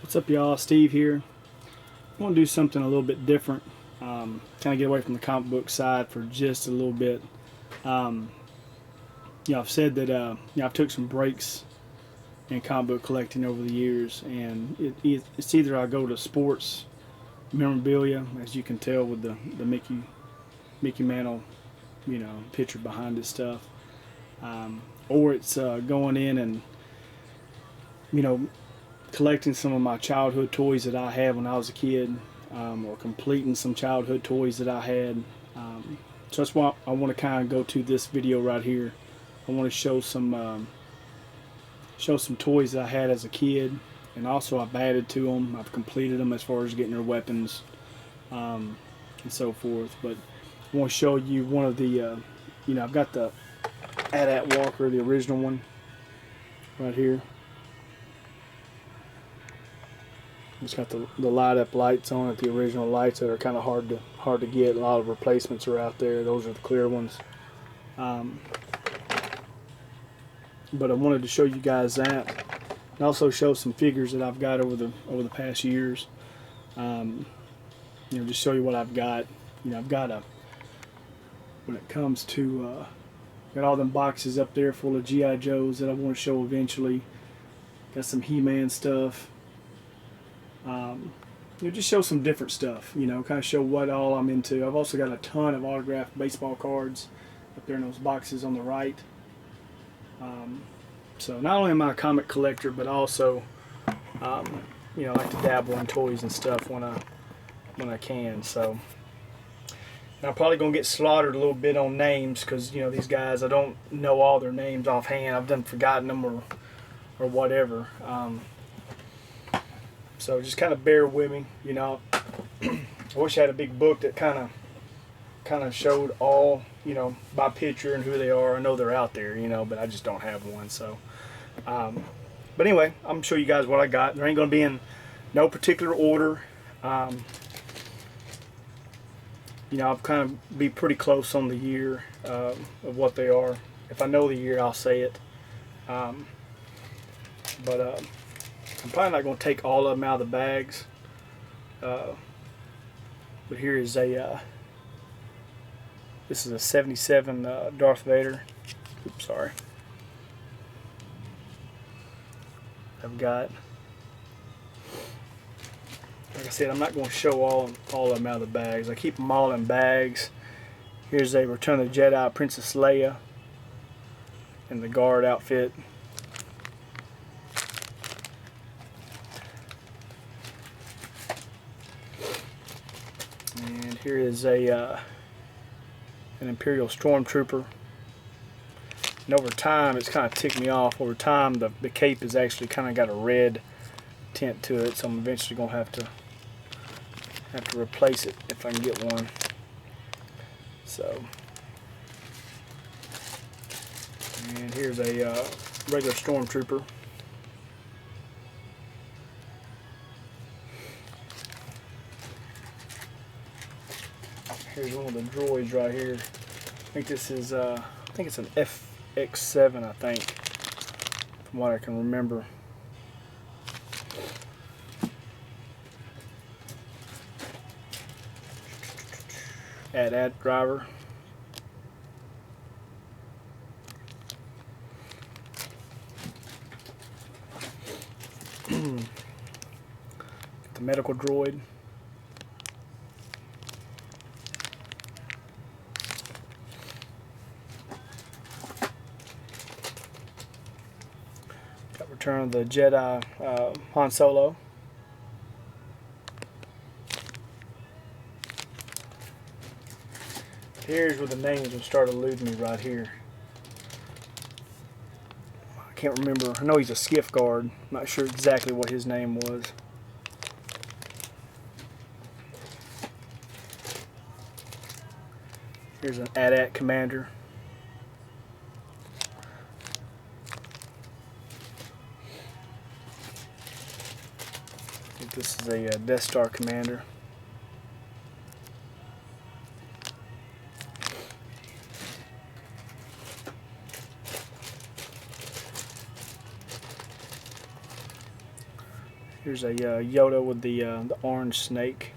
What's up, y'all? Steve here. I want to do something a little bit different. Kind of get away from the comic book side for just a little bit. Um, I've said that I've took some breaks in comic book collecting over the years, and it's either I go to sports memorabilia, as you can tell with the Mickey Mantle, picture behind this stuff, or it's going in and you know collecting some of my childhood toys that I had when I was a kid, or completing some childhood toys that I had. So that's why I want to kind of go to this video right here. I want to show some toys that I had as a kid, and also I've added to them. I've completed them as far as getting their weapons, and so forth. But I want to show you one of the, I've got the AT-AT Walker, the original one, right here. It's got the light up lights on it, the original lights that are kind of hard to get. A lot of replacements are out there. Those are the clear ones. But I wanted to show you guys that, and also show some figures that I've got over the past years. Just show you what I've got. I've got when it comes to got all them boxes up there full of GI Joes that I want to show eventually. Got some He-Man stuff. Just show some different stuff, kind of show what all I'm into. I've also got a ton of autographed baseball cards up there in those boxes on the right. So not only am I a comic collector, but also, I like to dabble in toys and stuff when I can. So, and I'm probably gonna get slaughtered a little bit on names because these guys, I don't know all their names offhand. I've done forgotten them or whatever. So just kind of bear with me, I wish I had a big book that kind of showed all, by picture and who they are. I know they're out there, but I just don't have one. So, but anyway, I'm gonna show you guys what I got. There ain't gonna be in no particular order. I'll kind of be pretty close on the year of what they are. If I know the year, I'll say it. But I'm probably not going to take all of them out of the bags. But here is this is a 77 Darth Vader. Oops, sorry. I've got, like I said, I'm not going to show all of them out of the bags. I keep them all in bags. Here's a Return of the Jedi Princess Leia in the guard outfit. And here is an Imperial Stormtrooper. And over time, it's kind of ticked me off. Over time, the cape has actually kind of got a red tint to it, so I'm eventually going to have to replace it if I can get one. So, and here's a regular Stormtrooper. Here's one of the droids right here. I think this is, I think it's an FX7, I think, from what I can remember. AT-AT driver. The medical droid. Got Return of the Jedi Han Solo. Here's where the names will start eluding me right here. I can't remember. I know he's a skiff guard. I'm not sure exactly what his name was. Here's an AT-AT commander. I think this is a Death Star commander. Here's a Yoda with the orange snake.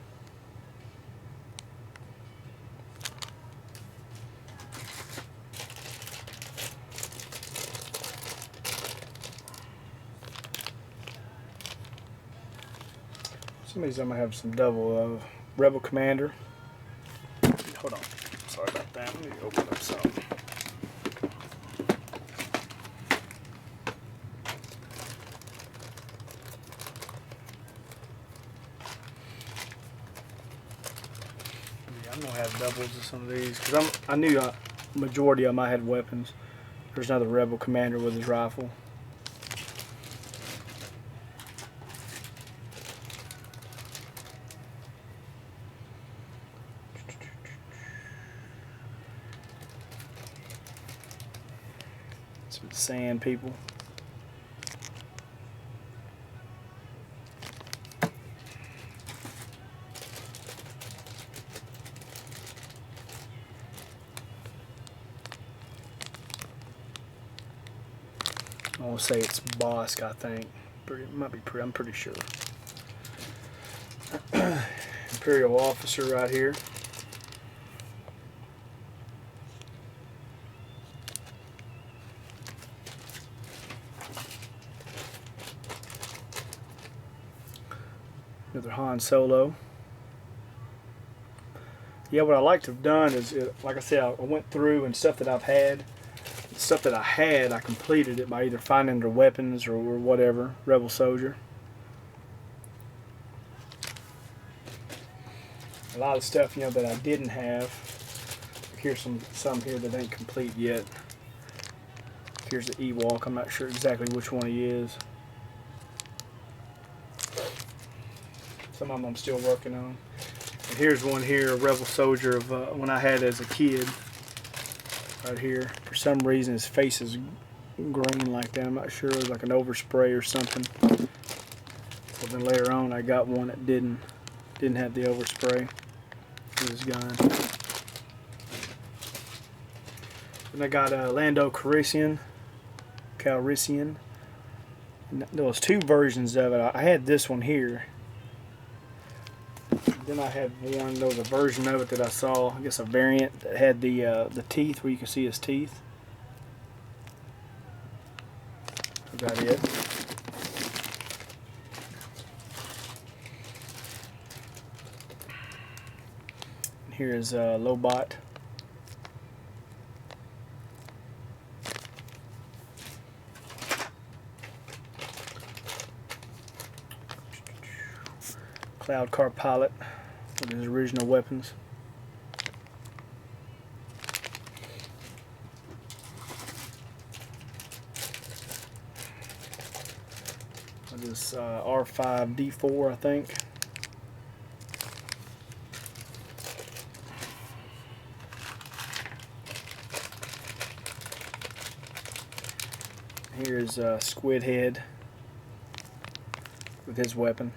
Some of these I'm gonna have some double Rebel Commander. Hold on, sorry about that. Let me open up some. Yeah, I'm gonna have doubles of some of these because I knew a majority of them I had weapons. There's another Rebel Commander with his rifle. Some sand people. I want to say it's Bossk, I think. I'm pretty sure. Imperial officer right here. Another Han Solo. Yeah, what I like to have done is, like I said, I went through and stuff that I've had. Stuff that I had, I completed it by either finding their weapons or whatever. Rebel Soldier. A lot of stuff, that I didn't have. Here's some here that ain't complete yet. Here's the Ewok. I'm not sure exactly which one he is. Some of them I'm still working on. And here's one here, a Rebel Soldier of when I had as a kid. Right here. For some reason his face is green like that. I'm not sure. It was like an overspray or something. So then later on I got one that didn't have the overspray with his gun. Then I got Lando Calrissian. And there was two versions of it. I had this one here. Then I had one, there was a version of it that I saw, I guess a variant, that had the teeth where you can see his teeth. That's about it. And here is Lobot. Cloud Car Pilot with his original weapons. This R5D4, I think. Here's Squid Head with his weapon.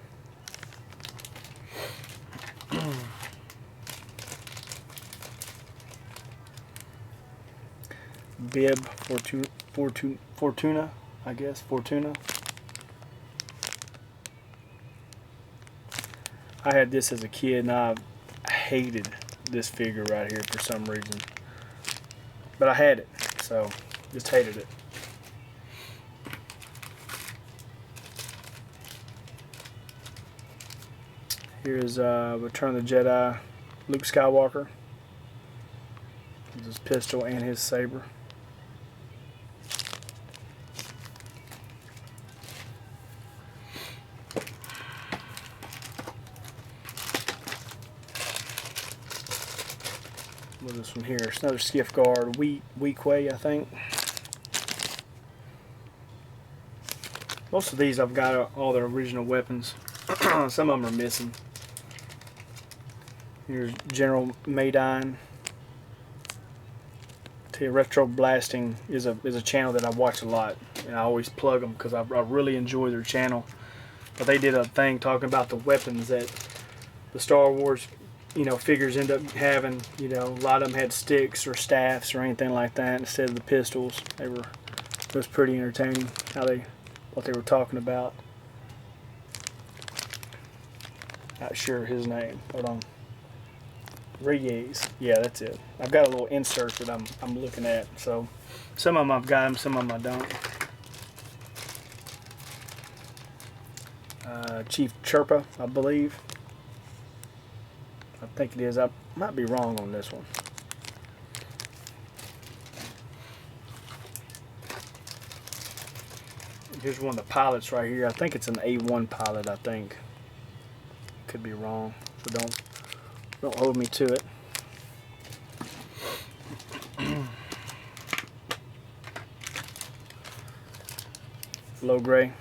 Bib Fortuna, I guess. Fortuna. I had this as a kid and I hated this figure right here for some reason. But I had it, so just hated it. Here's Return of the Jedi, Luke Skywalker. With his pistol and his saber. What is this one here? It's another Skiff Guard, Weequay, I think. Most of these I've got all their original weapons. Some of them are missing. Here's General Madine. Retro Blasting is a channel that I watch a lot, and I always plug them because I really enjoy their channel. But they did a thing talking about the weapons that the Star Wars, figures end up having. A lot of them had sticks or staffs or anything like that instead of the pistols. It was pretty entertaining what they were talking about. Not sure his name. Hold on. Reyes. Yeah, that's it. I've got a little insert that I'm looking at. So some of them I've got them, some of them I don't. Chief Chirpa, I believe. I think it is. I might be wrong on this one. Here's one of the pilots right here. I think it's an A1 pilot, I think. Could be wrong, so don't hold me to it. Low gray.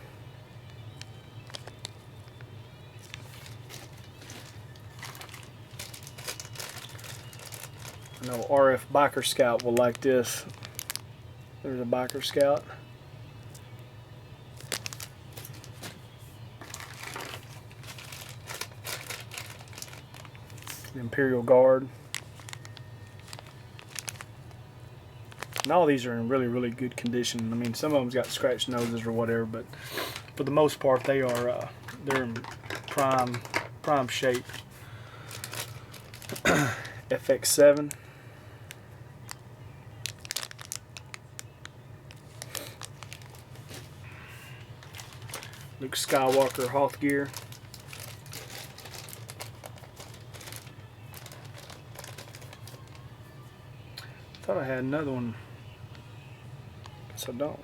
I know RF Biker Scout will like this. There's a Biker Scout. The Imperial Guard. And all these are in really, really good condition. I mean, some of them's got scratched noses or whatever, but for the most part, they are they're in prime shape. FX7. Luke Skywalker Hoth gear. Thought I had another one. Guess I don't.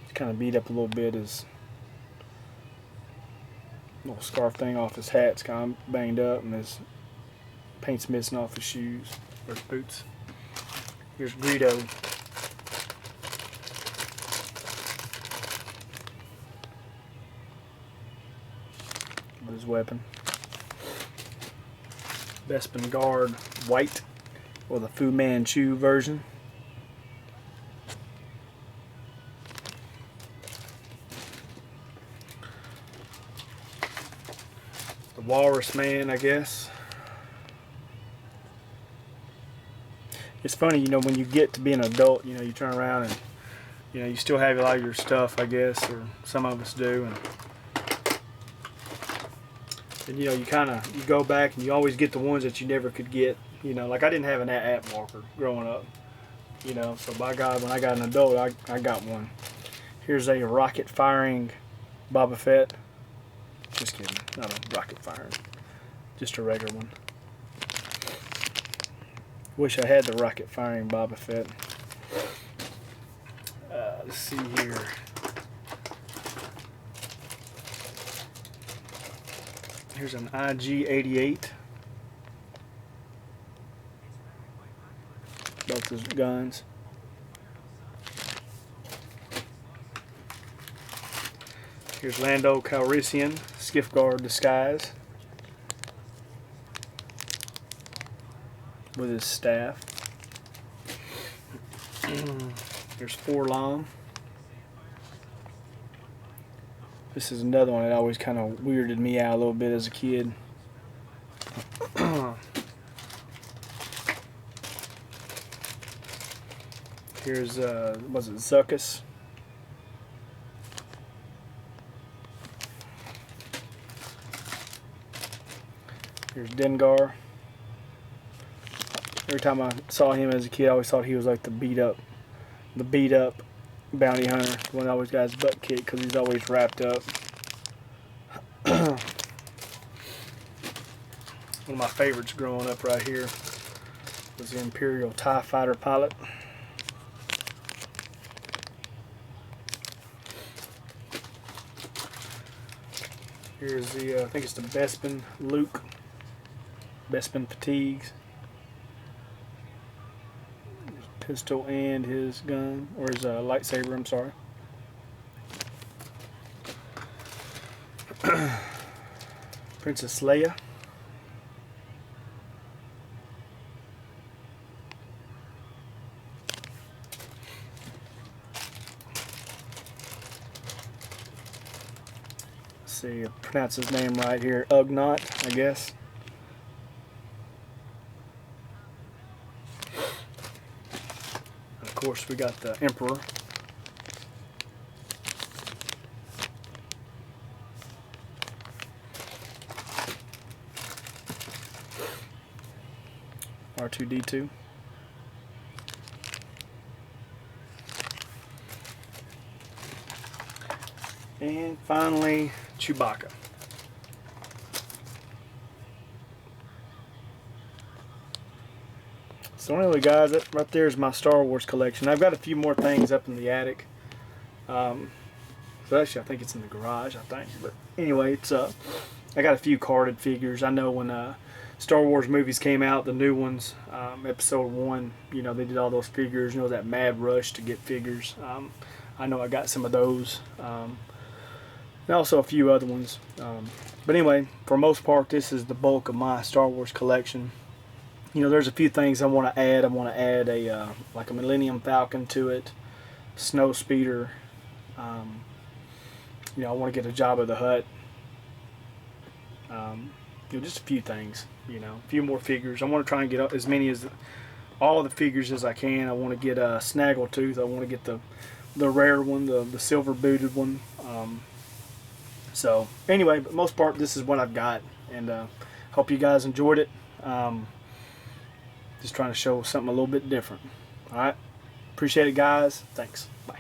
It's kind of beat up a little bit. His little scarf thing off his hat's kind of banged up, and his paint's missing off his shoes or his boots. Here's Greedo. With his weapon. Bespin Guard white, or the Fu Manchu version. The Walrus Man, I guess. It's funny, you know, when you get to be an adult, you know, you turn around and, you know, you still have a lot of your stuff, I guess, or some of us do, and you know, you go back and you always get the ones that you never could get. You know, like I didn't have an AT walker growing up, you know, so by God, when I got an adult, I got one. Here's a rocket firing Boba Fett. Just kidding, not a rocket firing, just a regular one. Wish I had the rocket firing Boba Fett. Let's see here. Here's an IG-88. Both his guns. Here's Lando Calrissian, Skiff Guard disguise. With his staff. There's 4-LOM. This is another one that always kind of weirded me out a little bit as a kid. Here's, was it Zuckuss? Here's Dengar. Every time I saw him as a kid, I always thought he was like the beat up bounty hunter. The one that always got his butt kicked because he's always wrapped up. One of my favorites growing up right here was the Imperial TIE Fighter pilot. Here's the, I think it's the Bespin Luke. Bespin fatigues. His pistol and his gun, or his lightsaber, I'm sorry. Princess Leia. Let's see, I pronounce his name right here. Ugnaught, I guess. Of course, we got the Emperor. R2-D2. And finally, Chewbacca. So anyway, guys, that right there is my Star Wars collection. I've got a few more things up in the attic. So actually, I think it's in the garage, I think. But anyway, it's I got a few carded figures. I know when Star Wars movies came out, the new ones, Episode 1, you know, they did all those figures. You know, that mad rush to get figures. I know I got some of those. And also a few other ones. But anyway, for the most part, this is the bulk of my Star Wars collection. You know, there's a few things I want to add. I want to add a like a Millennium Falcon to it, Snow Speeder. You know, I want to get a Jabba the Hutt. You know, just a few things. You know, a few more figures. I want to try and get as many as all the figures as I can. I want to get a Snaggletooth. I want to get the rare one, the silver booted one. So anyway, but most part, this is what I've got, and hope you guys enjoyed it. Just trying to show something a little bit different. All right, appreciate it, guys. Thanks. Bye.